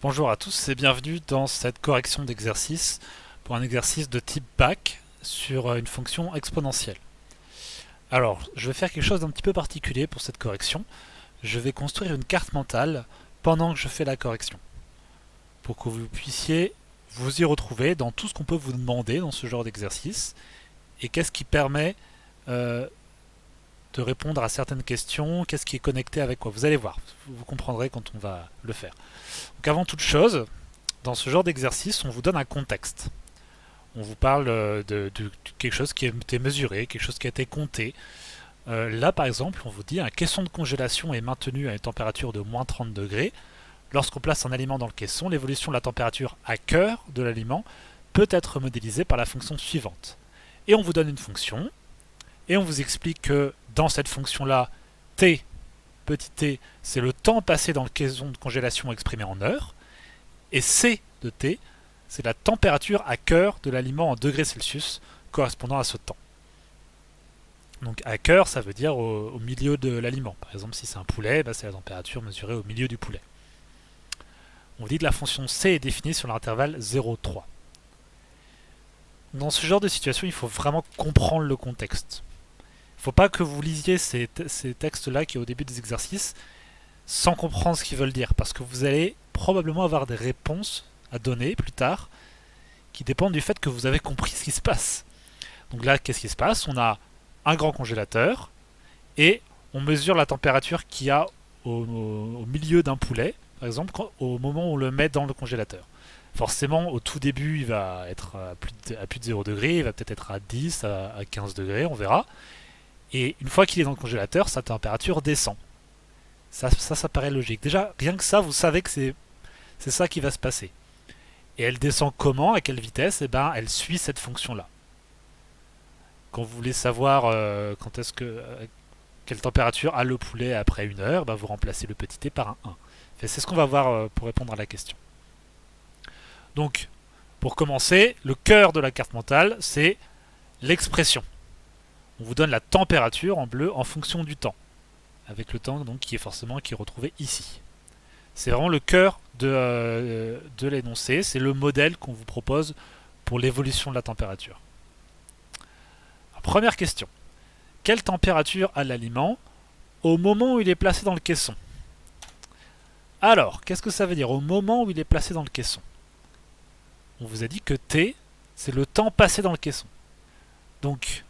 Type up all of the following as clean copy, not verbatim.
Bonjour à tous et bienvenue dans cette correction d'exercice pour un exercice de type bac sur une fonction exponentielle. Alors, je vais faire quelque chose d'un petit peu particulier pour cette correction. Je vais construire une carte mentale pendant que je fais la correction, pour que vous puissiez vous y retrouver dans tout ce qu'on peut vous demander dans ce genre d'exercice, et qu'est-ce qui permet de répondre à certaines questions, qu'est-ce qui est connecté avec quoi. Vous allez voir, vous comprendrez quand on va le faire. Donc avant toute chose, dans ce genre d'exercice, on vous donne un contexte. On vous parle de quelque chose qui a été mesuré, quelque chose qui a été compté. Là, par exemple, on vous dit un caisson de congélation est maintenu à une température de moins 30 degrés. Lorsqu'on place un aliment dans le caisson, l'évolution de la température à cœur de l'aliment peut être modélisée par la fonction suivante. Et on vous donne une fonction, et on vous explique que dans cette fonction-là, t, petit t, c'est le temps passé dans le caisson de congélation exprimé en heures, et c de t, c'est la température à cœur de l'aliment en degrés Celsius correspondant à ce temps. Donc à cœur, ça veut dire au milieu de l'aliment. Par exemple, si c'est un poulet, c'est la température mesurée au milieu du poulet. On dit que la fonction c est définie sur l'intervalle 0,3. Dans ce genre de situation, il faut vraiment comprendre le contexte. Il ne faut pas que vous lisiez ces textes-là qui est au début des exercices sans comprendre ce qu'ils veulent dire, parce que vous allez probablement avoir des réponses à donner plus tard qui dépendent du fait que vous avez compris ce qui se passe. Donc là, qu'est-ce qui se passe? On a un grand congélateur et on mesure la température qu'il y a au milieu d'un poulet, par exemple, au moment où on le met dans le congélateur. Forcément, au tout début, il va être à plus de 0 degré, il va peut-être être à 10, à 15 degrés, on verra. Et une fois qu'il est dans le congélateur, sa température descend. Ça paraît logique. Déjà, rien que ça, vous savez que c'est ça qui va se passer. Et elle descend comment? À quelle vitesse? Elle suit cette fonction-là. Quand vous voulez savoir quelle température a le poulet après une heure, vous remplacez le petit t par un 1. C'est ce qu'on va voir pour répondre à la question. Donc, pour commencer, le cœur de la carte mentale, c'est l'expression. On vous donne la température en bleu en fonction du temps, avec le temps donc, qui est retrouvé ici. C'est vraiment le cœur de l'énoncé, c'est le modèle qu'on vous propose pour l'évolution de la température. Alors, première question. Quelle température a l'aliment au moment où il est placé dans le caisson? Alors, qu'est-ce que ça veut dire au moment où il est placé dans le caisson? On vous a dit que T, c'est le temps passé dans le caisson. Donc,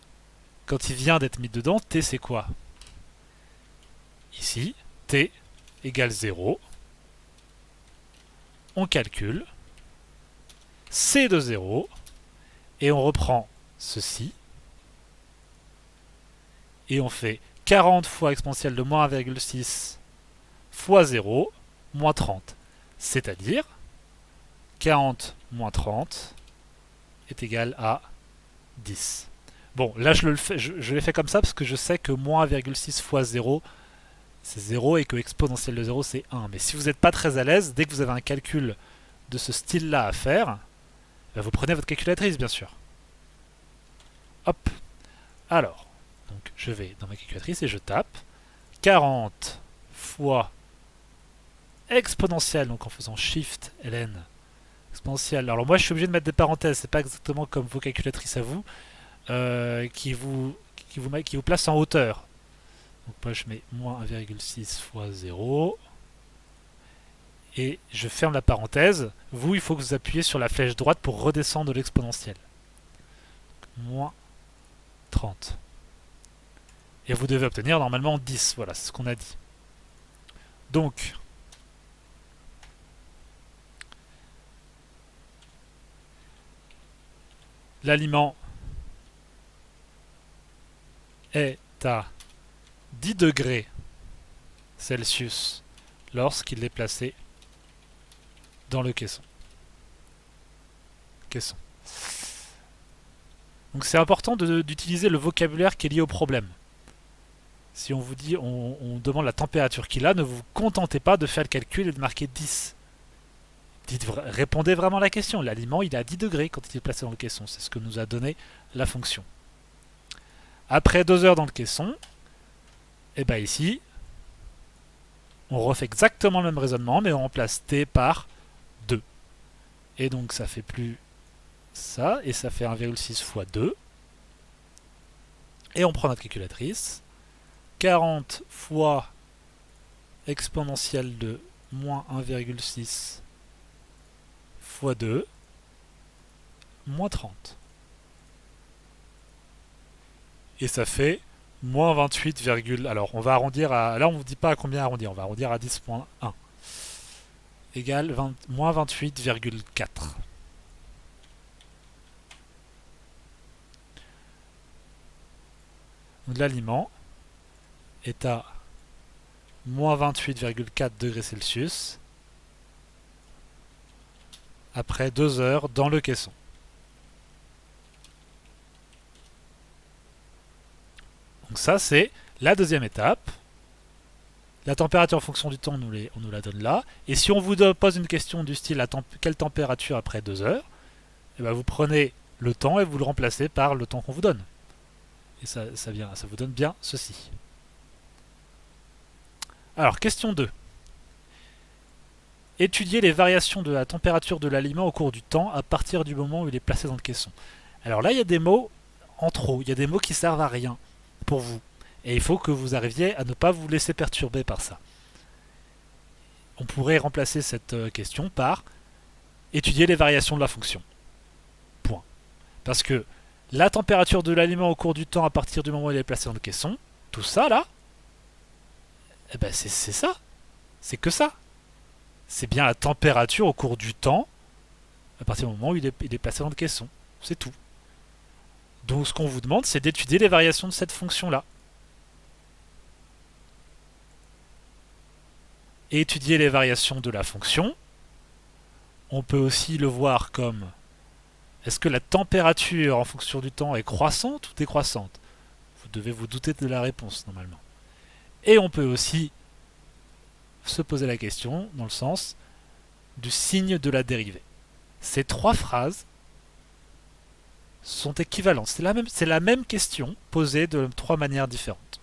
quand il vient d'être mis dedans, T c'est quoi? Ici, T égale 0. On calcule. C de 0. Et on reprend ceci. Et on fait 40 fois exponentielle de moins 1,6 fois 0, moins 30. C'est-à-dire 40 moins 30 est égal à 10. Bon, là je l'ai fait comme ça parce que je sais que moins 1,6 fois 0, c'est 0 et que exponentielle de 0 c'est 1. Mais si vous n'êtes pas très à l'aise, dès que vous avez un calcul de ce style-là à faire, vous prenez votre calculatrice bien sûr. Hop. Alors, donc je vais dans ma calculatrice et je tape 40 fois exponentielle, donc en faisant Shift ln exponentielle. Alors moi je suis obligé de mettre des parenthèses, c'est pas exactement comme vos calculatrices à vous, qui vous place en hauteur. Donc moi je mets moins 1,6 fois 0 et je ferme la parenthèse. Vous, il faut que vous appuyez sur la flèche droite pour redescendre l'exponentielle. Moins 30. Et vous devez obtenir normalement 10. Voilà, c'est ce qu'on a dit. Donc, l'aliment est à 10 degrés Celsius lorsqu'il est placé dans le caisson. Donc c'est important d'utiliser le vocabulaire qui est lié au problème. Si on vous dit, on demande la température qu'il a, ne vous contentez pas de faire le calcul et de marquer 10. Répondez vraiment à la question. L'aliment, il est à 10 degrés quand il est placé dans le caisson. C'est ce que nous a donné la fonction. Après 2 heures dans le caisson, et ici, on refait exactement le même raisonnement, mais on remplace T par Et donc ça fait plus ça, et ça fait 1,6 fois 2. Et on prend notre calculatrice. 40 fois exponentielle de moins 1,6 fois 2, moins 30. Et ça fait moins 28, alors on va arrondir à... Là on ne vous dit pas à combien arrondir, on va arrondir à 10.1. Égale moins 28,4. Donc l'aliment est à moins 28,4 degrés Celsius après 2 heures dans le caisson. Donc ça c'est la deuxième étape. La température en fonction du temps, on nous la donne là. Et si on vous pose une question du style quelle température après 2 heures, et ben vous prenez le temps et vous le remplacez par le temps qu'on vous donne. Et ça vous donne bien ceci. Alors, question 2. Étudier les variations de la température de l'aliment au cours du temps à partir du moment où il est placé dans le caisson. Alors là, il y a des mots en trop, il y a des mots qui servent à rien pour vous. Et il faut que vous arriviez à ne pas vous laisser perturber par ça. On pourrait remplacer cette question par étudier les variations de la fonction. Point. Parce que la température de l'aliment au cours du temps à partir du moment où il est placé dans le caisson, tout ça là, eh ben c'est ça. C'est que ça. C'est bien la température au cours du temps à partir du moment où il est placé dans le caisson. C'est tout. Donc ce qu'on vous demande, c'est d'étudier les variations de cette fonction-là. Et étudier les variations de la fonction, on peut aussi le voir comme est-ce que la température en fonction du temps est croissante ou décroissante? Vous devez vous douter de la réponse normalement. Et on peut aussi se poser la question dans le sens du signe de la dérivée. Ces trois phrases sont équivalentes. C'est la même question posée de trois manières différentes.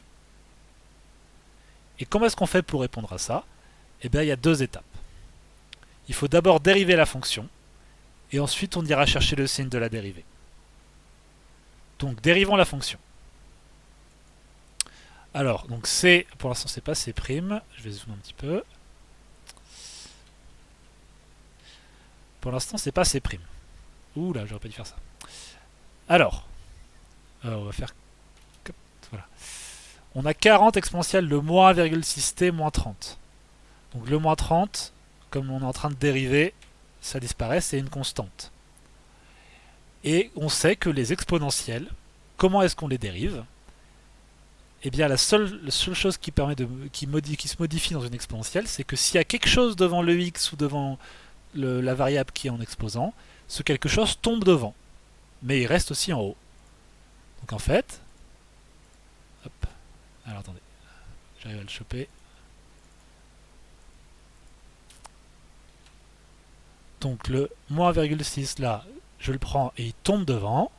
Et comment est-ce qu'on fait pour répondre à ça? Eh bien, il y a deux étapes. Il faut d'abord dériver la fonction, et ensuite on ira chercher le signe de la dérivée. Donc, dérivons la fonction. Alors, donc C, pour l'instant c'est pas C', je vais zoomer un petit peu. Pour l'instant c'est pas C'. Ouh là, j'aurais pas dû faire ça. Alors, on va faire... Voilà. On a 40 exponentielle de moins 1,6t moins 30. Donc le moins 30, comme on est en train de dériver, ça disparaît, c'est une constante. Et on sait que les exponentielles, comment est-ce qu'on les dérive? Eh bien la seule chose qui se modifie dans une exponentielle, c'est que s'il y a quelque chose devant le x ou devant la variable qui est en exposant, ce quelque chose tombe devant. Mais il reste aussi en haut. Donc en fait... Hop. Alors attendez. J'arrive à le choper. Donc le moins 1,6 là, je le prends et il tombe devant. Donc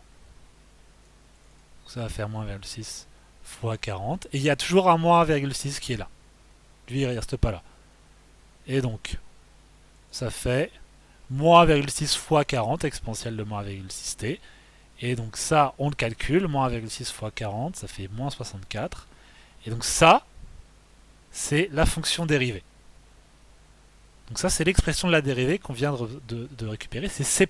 ça va faire moins 1,6 fois 40. Et il y a toujours un moins 1,6 qui est là. Lui, il ne reste pas là. Et donc, ça fait moins 1,6 fois 40, exponentielle de moins 1,6t. Et donc ça, on le calcule. Moins 1,6 fois 40, ça fait moins 64. Et donc ça, c'est la fonction dérivée. Donc ça, c'est l'expression de la dérivée qu'on vient de récupérer, c'est C'.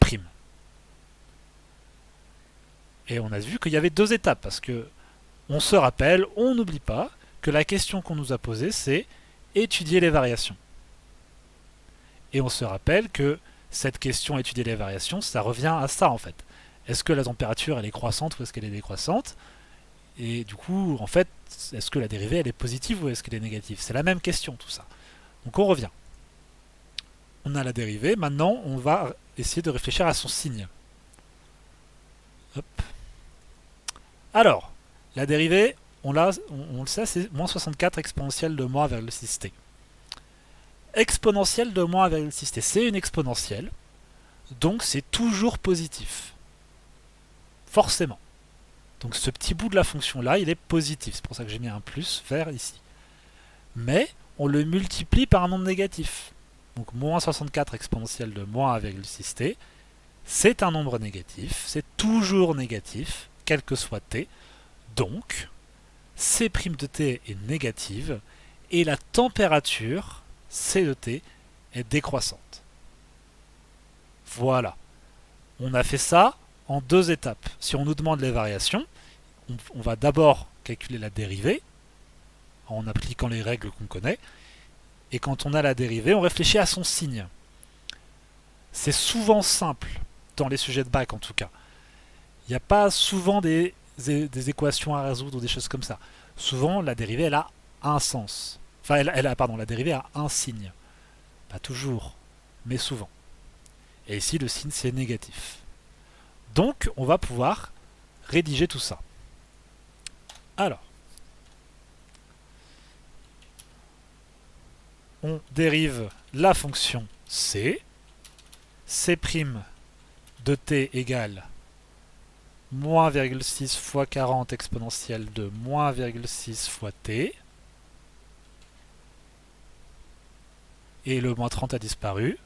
Et on a vu qu'il y avait deux étapes, parce que on se rappelle, on n'oublie pas que la question qu'on nous a posée, c'est étudier les variations. Et on se rappelle que cette question étudier les variations, ça revient à ça en fait. Est-ce que la température elle est croissante ou est-ce qu'elle est décroissante? Et du coup, en fait, est-ce que la dérivée elle est positive ou est-ce qu'elle est négative? C'est la même question tout ça. Donc on revient. On a la dérivée, maintenant on va essayer de réfléchir à son signe. Hop. Alors, la dérivée, on le sait, c'est moins 64 exponentielle de moins 1,6t. Exponentielle de moins 1,6t, c'est une exponentielle, donc c'est toujours positif. Forcément. Donc ce petit bout de la fonction là, il est positif, c'est pour ça que j'ai mis un plus vert ici. Mais on le multiplie par un nombre négatif. Donc moins 64 exponentielle de moins 1,6t, c'est un nombre négatif, c'est toujours négatif, quel que soit t. Donc, C' de t est négative et la température C de t est décroissante. Voilà. On a fait ça en 2 étapes. Si on nous demande les variations, on va d'abord calculer la dérivée en appliquant les règles qu'on connaît. Et quand on a la dérivée, on réfléchit à son signe. C'est souvent simple, dans les sujets de bac en tout cas. Il n'y a pas souvent des équations à résoudre ou des choses comme ça. Souvent, la dérivée, elle a un sens. Enfin, la dérivée a un signe. Pas toujours, mais souvent. Et ici, le signe, c'est négatif. Donc, on va pouvoir rédiger tout ça. Alors, on dérive la fonction c. C' de t égale moins 1,6 fois 40 exponentielle de moins 1,6 fois t. Et le moins 30 a disparu.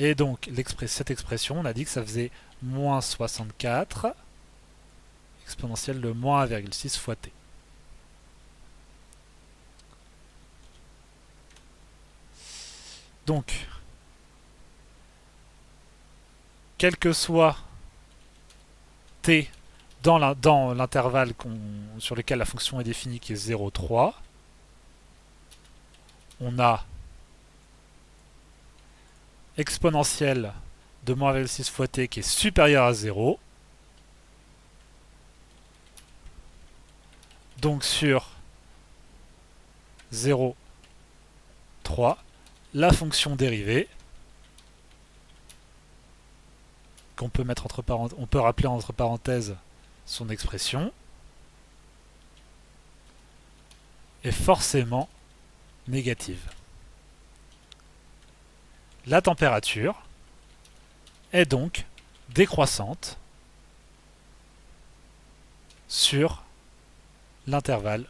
Et donc, cette expression, on a dit que ça faisait moins 64 exponentielle de moins 1,6 fois t. Donc, quel que soit t dans l'intervalle sur lequel la fonction est définie, qui est 0,3, on a exponentielle de moins 1,6 fois t qui est supérieure à 0. Donc sur 0,3, la fonction dérivée, qu'on peut mettre entre parenthèses, on peut rappeler entre parenthèses son expression, est forcément négative. La température est donc décroissante sur l'intervalle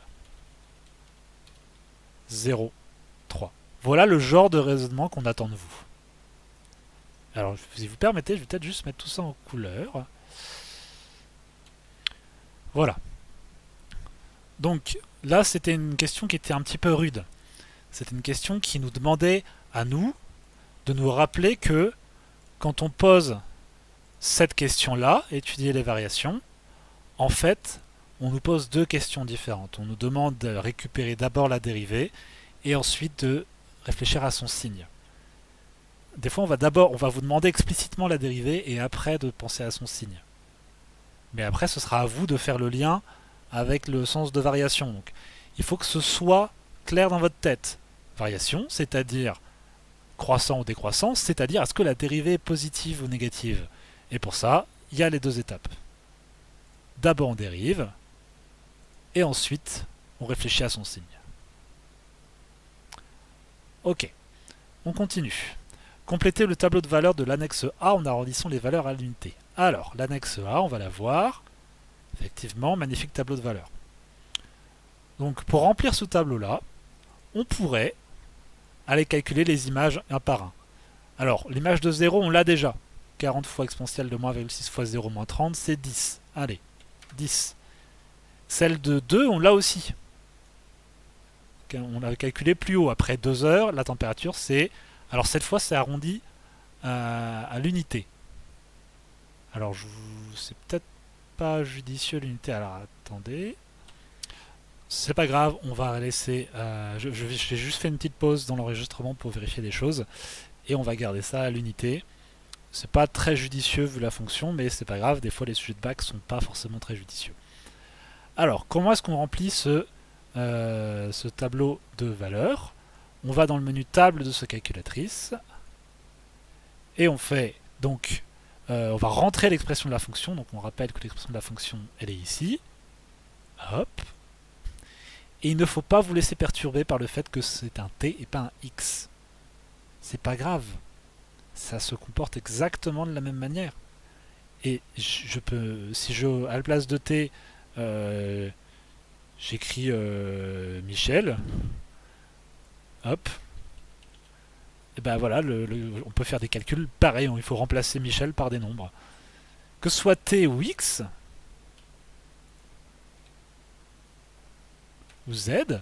0,3. Voilà le genre de raisonnement qu'on attend de vous. Alors, si vous permettez, je vais peut-être juste mettre tout ça en couleur. Voilà. Donc, là, c'était une question qui était un petit peu rude. C'était une question qui nous demandait à nous de nous rappeler que quand on pose cette question-là, étudier les variations, en fait, on nous pose 2 questions différentes. On nous demande de récupérer d'abord la dérivée et ensuite de réfléchir à son signe. Des fois, on va vous demander explicitement la dérivée et après de penser à son signe. Mais après, ce sera à vous de faire le lien avec le sens de variation. Donc, il faut que ce soit clair dans votre tête. Variation, c'est-à-dire croissant ou décroissant, c'est-à-dire est-ce que la dérivée est positive ou négative. Et pour ça, il y a les 2 étapes. D'abord on dérive, et ensuite on réfléchit à son signe. Ok, on continue. Compléter le tableau de valeurs de l'annexe A en arrondissant les valeurs à l'unité. Alors, l'annexe A, on va la voir. Effectivement, magnifique tableau de valeurs. Donc, pour remplir ce tableau-là, on pourrait aller calculer les images un par un. Alors, l'image de 0, on l'a déjà. 40 fois exponentielle de moins 1,6 fois 0 moins 30, c'est 10. Allez, 10. Celle de 2, on l'a aussi. On l'avait calculé plus haut. Après 2 heures, la température, c'est... Alors, cette fois, c'est arrondi à l'unité. Alors, c'est peut-être pas judicieux l'unité. Alors, attendez. C'est pas grave, on va laisser... j'ai juste fait une petite pause dans l'enregistrement pour vérifier des choses. Et on va garder ça à l'unité. C'est pas très judicieux vu la fonction, mais c'est pas grave, des fois les sujets de bac sont pas forcément très judicieux. Alors, comment est-ce qu'on remplit ce tableau de valeurs? On va dans le menu table de ce calculatrice, et on fait donc, on va rentrer l'expression de la fonction, donc on rappelle que l'expression de la fonction, elle est ici. Hop. Et il ne faut pas vous laisser perturber par le fait que c'est un t et pas un x. C'est pas grave. Ça se comporte exactement de la même manière. Et je peux, si je, à la place de t, j'écris Michel, hop, et ben voilà, on peut faire des calculs pareils, il faut remplacer Michel par des nombres. Que ce soit t ou x, ou z,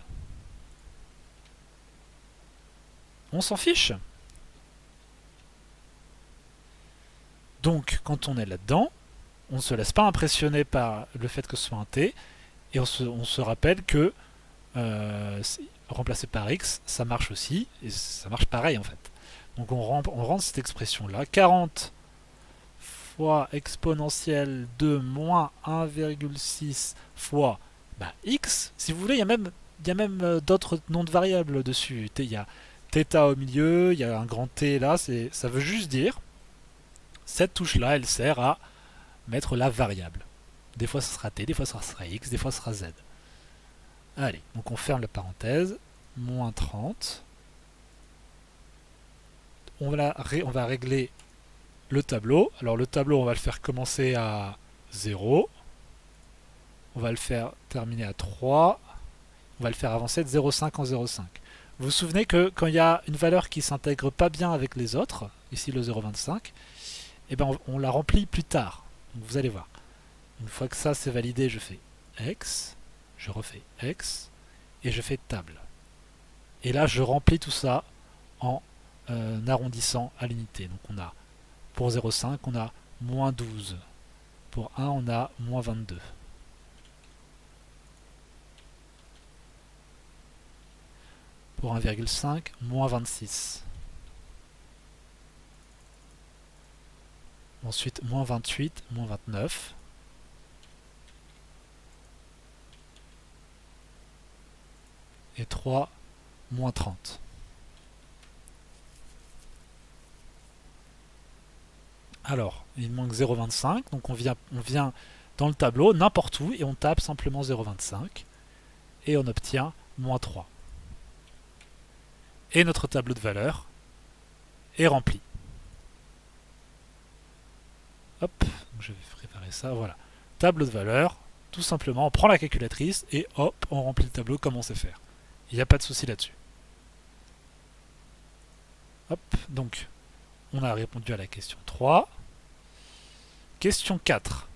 on s'en fiche. Donc, quand on est là-dedans, on ne se laisse pas impressionner par le fait que ce soit un t, et on se rappelle que remplacé par x, ça marche aussi, et ça marche pareil en fait. Donc on rend cette expression-là, 40 fois exponentielle de moins 1,6 fois x. Si vous voulez, il y a même d'autres noms de variables dessus. Il y a θ au milieu, il y a un grand T là, ça veut juste dire, cette touche-là, elle sert à mettre la variable. Des fois, ce sera t, des fois, ce sera x, des fois, ce sera z. Allez, donc on ferme la parenthèse, moins 30. On va régler le tableau. Alors le tableau, on va le faire commencer à 0. On va le faire terminer à 3. On va le faire avancer de 0,5 en 0,5. Vous vous souvenez que quand il y a une valeur qui ne s'intègre pas bien avec les autres, ici le 0,25, eh ben on la remplit plus tard. Donc vous allez voir. Une fois que ça c'est validé, je fais x, je refais x, et je fais table. Et là, je remplis tout ça en arrondissant à l'unité. Donc on a, pour 0,5, on a moins 12. Pour 1, on a moins 22. Pour 1,5, moins 26. Ensuite, moins 28, moins 29. Et 3, moins 30. Alors, il manque 0,25, donc on vient dans le tableau, n'importe où, et on tape simplement 0,25, et on obtient moins 3. Et notre tableau de valeurs est rempli. Hop, donc je vais préparer ça, voilà. Tableau de valeurs, tout simplement, on prend la calculatrice, et hop, on remplit le tableau comme on sait faire. Il n'y a pas de souci là-dessus. Hop, donc, on a répondu à la question 3. Question 4.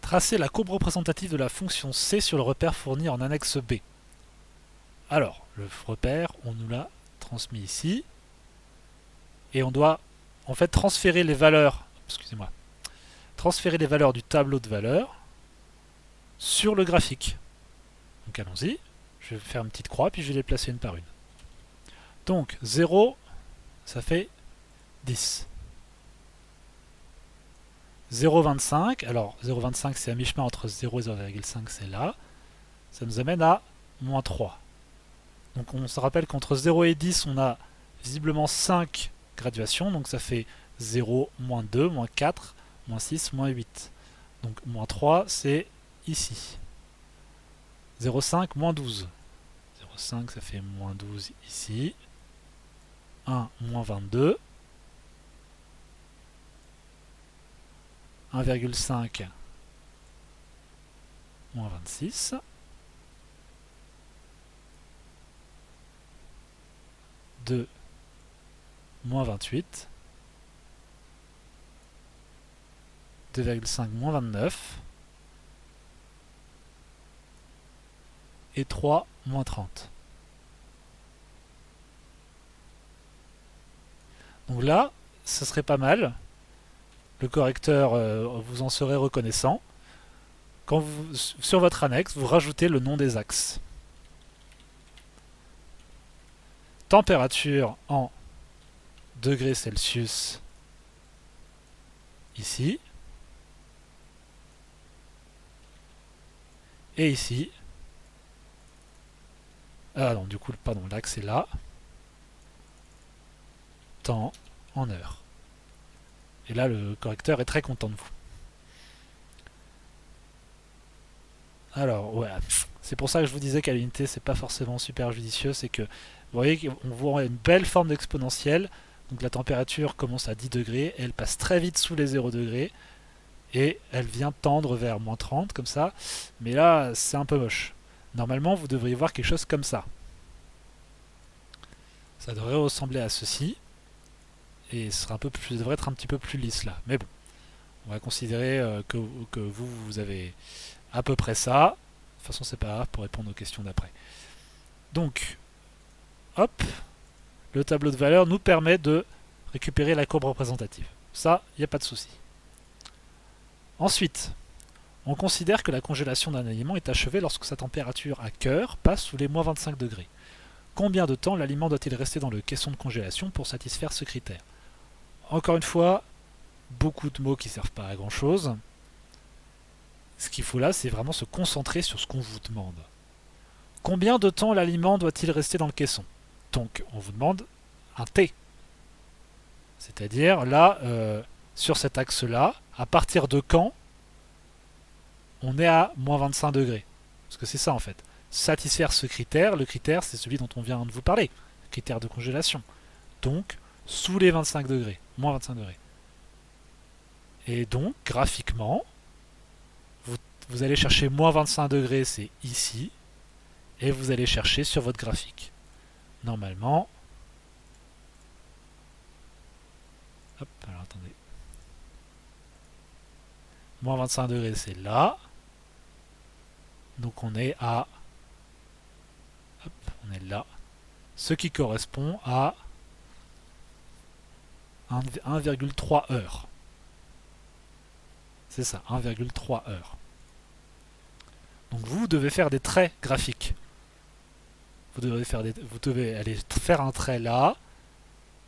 Tracer la courbe représentative de la fonction c sur le repère fourni en annexe B. Alors, le repère, on nous l'a transmis ici. Et on doit, en fait, transférer les valeurs, transférer les valeurs du tableau de valeurs sur le graphique. Donc allons-y. Je vais faire une petite croix, puis je vais les placer une par une. Donc 0, ça fait 10. 0,25, alors 0,25 c'est à mi-chemin entre 0 et 0,5, c'est là. Ça nous amène à moins 3. Donc on se rappelle qu'entre 0 et 10, on a visiblement 5 graduations, donc ça fait 0, moins 2, moins 4, moins 6, moins 8. Donc moins 3, c'est ici. 0,5, moins 12. 0,5, ça fait moins 12 ici. 1, moins 22. 1,5, moins 26. 2, moins 28. 2,5, moins 29. Et 3, moins 30. Donc là, ce serait pas mal. Le correcteur vous en serait reconnaissant. Quand sur votre annexe, vous rajoutez le nom des axes. Température en degrés Celsius ici. Et ici. Ah non, du coup, pardon, l'axe est là. Temps en heure. Et là, le correcteur est très content de vous. Alors, ouais, c'est pour ça que je vous disais qu'à l'unité, c'est pas forcément super judicieux. C'est que, vous voyez qu'on voit une belle forme d'exponentielle. Donc la température commence à 10 degrés, elle passe très vite sous les 0 degrés. Et elle vient tendre vers moins 30, comme ça. Mais là, c'est un peu moche. Normalement, vous devriez voir quelque chose comme ça. Ça devrait ressembler à ceci. Et ce sera devrait être un petit peu plus lisse là. Mais bon, on va considérer que vous avez à peu près ça. De toute façon, c'est pas grave pour répondre aux questions d'après. Donc, hop, le tableau de valeur nous permet de récupérer la courbe représentative. Ça, il n'y a pas de souci. Ensuite, on considère que la congélation d'un aliment est achevée lorsque sa température à cœur passe sous les moins 25 degrés. Combien de temps l'aliment doit-il rester dans le caisson de congélation pour satisfaire ce critère? Encore une fois, beaucoup de mots qui ne servent pas à grand chose. Ce qu'il faut là, c'est vraiment se concentrer sur ce qu'on vous demande. Combien de temps l'aliment doit-il rester dans le caisson? Donc, on vous demande un T. C'est-à-dire, là, sur cet axe-là, à partir de quand on est à moins 25 degrés? Parce que c'est ça, en fait. Satisfaire ce critère, le critère, c'est celui dont on vient de vous parler. Critère de congélation. Donc, sous les 25 degrés. Moins 25 degrés. Et donc, graphiquement, vous allez chercher moins 25 degrés, c'est ici. Et vous allez chercher sur votre graphique. Normalement... Hop, alors attendez. Moins 25 degrés, c'est là. Donc on est à... Hop, on est là. Ce qui correspond à 1,3 heures. C'est ça, 1,3 heures. Donc vous devez faire des traits graphiques. Vous devez aller faire un trait là.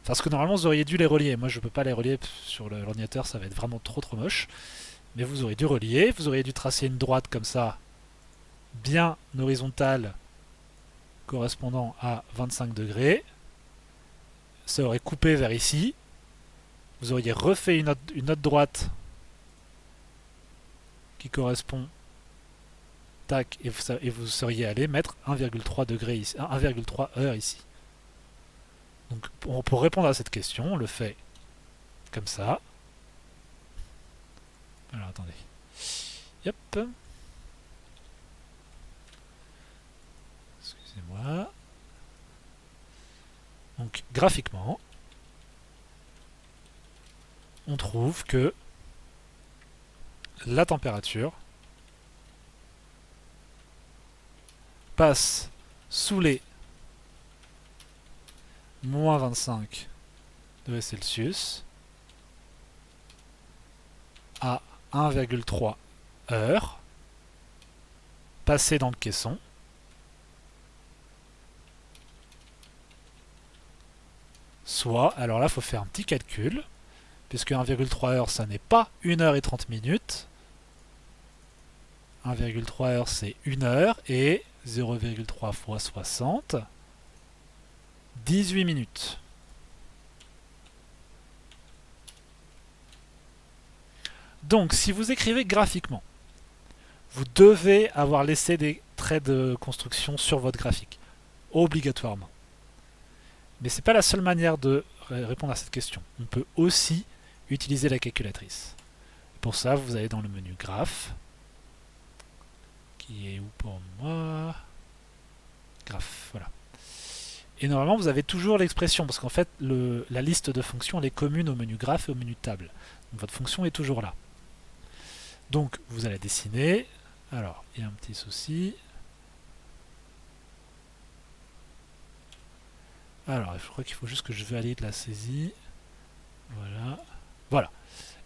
Parce que normalement vous auriez dû les relier. Moi je ne peux pas les relier sur l'ordinateur, ça va être vraiment trop moche. Mais vous auriez dû relier, vous auriez dû tracer une droite comme ça, bien horizontale, correspondant à 25 degrés. Ça aurait coupé vers ici. Vous auriez refait une autre droite qui correspond, tac, et vous seriez allé mettre 1,3 degrés ici, 1,3 heures ici. Donc pour répondre à cette question, on le fait comme ça. Alors attendez. Yep. Excusez-moi. Donc graphiquement, on trouve que la température passe sous les moins 25 degrés Celsius à 1,3 heures passé dans le caisson, soit, alors là il faut faire un petit calcul, puisque 1,3 heures ça n'est pas 1 heure et 30 minutes, 1,3 heures c'est 1 heure et 0,3 fois 60, 18 minutes. Donc, si vous écrivez graphiquement, vous devez avoir laissé des traits de construction sur votre graphique, obligatoirement. Mais ce n'est pas la seule manière de répondre à cette question. On peut aussi utiliser la calculatrice. Pour ça, vous allez dans le menu Graphes, qui est où pour moi? Graphes, voilà. Et normalement, vous avez toujours l'expression, parce qu'en fait, la liste de fonctions elle est commune au menu Graphes et au menu Table. Donc votre fonction est toujours là. Donc, vous allez dessiner. Alors, il y a un petit souci. Alors, je crois qu'il faut juste que je valide la saisie. Voilà. Voilà.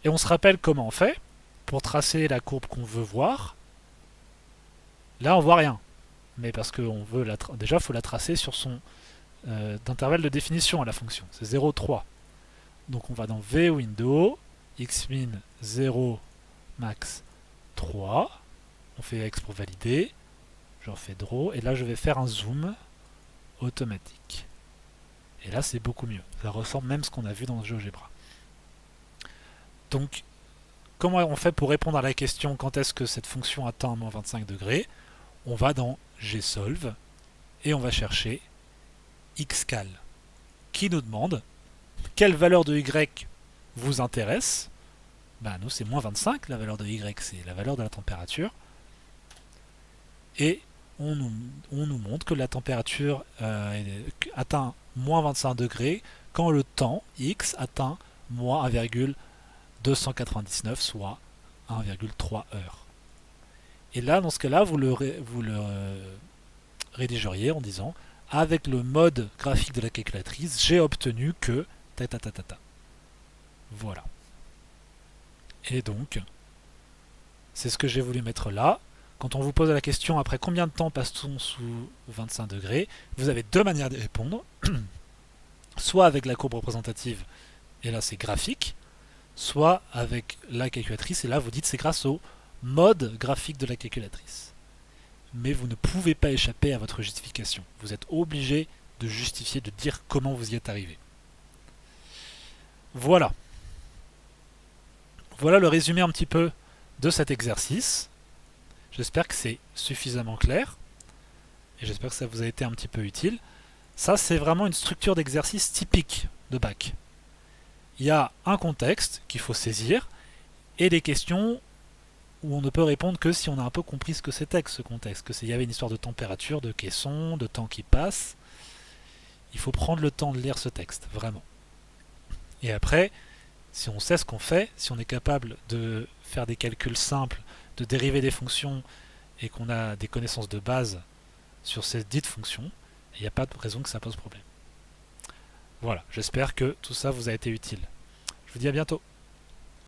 Et on se rappelle comment on fait pour tracer la courbe qu'on veut voir. Là, on voit rien. Mais parce qu'on veut déjà, il faut la tracer sur son d'intervalle de définition à la fonction. C'est 0,3. Donc on va dans VWindow, xmin 0, max 3. On fait X pour valider. Je refais Draw. Et là, je vais faire un zoom automatique. Et là, c'est beaucoup mieux. Ça ressemble même à ce qu'on a vu dans GeoGebra. Donc, comment on fait pour répondre à la question quand est-ce que cette fonction atteint moins 25 degrés? On va dans Gsolve et on va chercher xcal qui nous demande quelle valeur de y vous intéresse. Ben, nous, c'est moins 25, la valeur de y, c'est la valeur de la température. Et on nous montre que la température atteint moins 25 degrés quand le temps x atteint moins 1,299, soit 1,3 heures. Et là, dans ce cas-là, vous le rédigeriez en disant avec le mode graphique de la calculatrice, j'ai obtenu que ta ta ta ta ta. Voilà. Et donc, c'est ce que j'ai voulu mettre là. Quand on vous pose la question après combien de temps passe-t-on sous 25 degrés, vous avez deux manières de répondre. Soit avec la courbe représentative, et là c'est graphique, soit avec la calculatrice, et là vous dites c'est grâce au mode graphique de la calculatrice. Mais vous ne pouvez pas échapper à votre justification. Vous êtes obligé de justifier, de dire comment vous y êtes arrivé. Voilà. Voilà le résumé un petit peu de cet exercice. J'espère que c'est suffisamment clair et j'espère que ça vous a été un petit peu utile. Ça, c'est vraiment une structure d'exercice typique de bac. Il y a un contexte qu'il faut saisir et des questions où on ne peut répondre que si on a un peu compris ce que c'était que ce contexte, que il y avait une histoire de température, de caisson, de temps qui passe. Il faut prendre le temps de lire ce texte, vraiment. Et après, si on sait ce qu'on fait, si on est capable de faire des calculs simples, de dériver des fonctions et qu'on a des connaissances de base sur ces dites fonctions, il n'y a pas de raison que ça pose problème. Voilà, j'espère que tout ça vous a été utile. Je vous dis à bientôt.